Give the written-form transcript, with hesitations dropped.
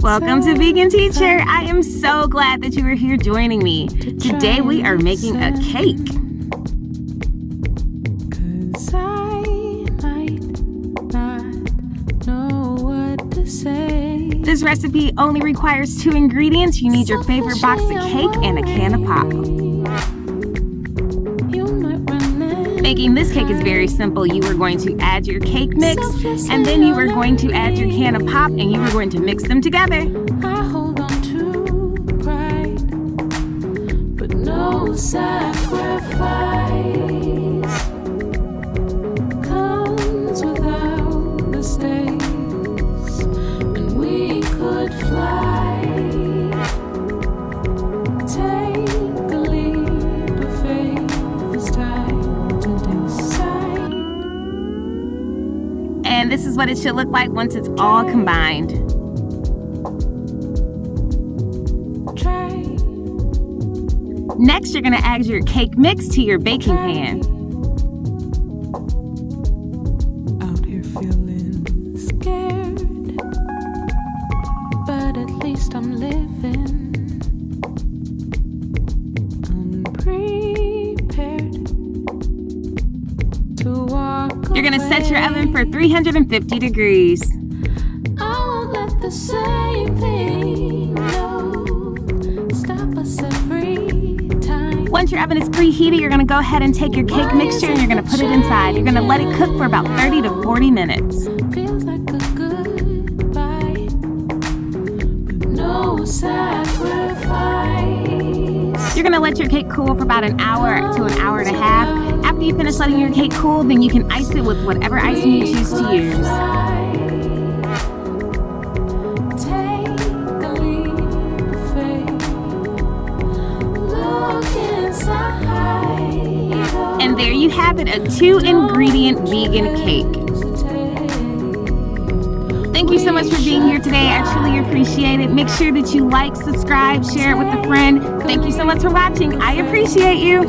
Welcome to Vegan Teacher. I am so glad that you are here joining me. Today we are making a cake. This recipe only requires 2 ingredients. You need your favorite box of cake and a can of pop. Making this cake is very simple. You are going to add your cake mix, and then you are going to add your can of pop, and you are going to mix them together. I hold on to pride, but no sacrifice comes without mistakes, and we could fly. Take a leap of faith this time. And this is what it should look like once it's all combined. Next, you're going to add your cake mix to your baking pan. Out here feeling scared, but at least I'm living unprepared to walk. You're going to set your oven for 350 degrees. I won't let the same thing stop us every time. Once your oven is preheated, you're going to go ahead and take your cake mixture and you're going to put it inside. You're going to let it cook for about 30 to 40 minutes. Feels like a goodbye, but no sacrifice. You're going to let your cake cool for about an hour to an hour and a half. After you finish letting your cake cool, then you can ice it with whatever icing you choose to use. And there you have it, a 2-ingredient vegan cake. Thank you so much for being here today. I truly appreciate it. Make sure that you like, subscribe, share it with a friend. Thank you so much for watching. I appreciate you.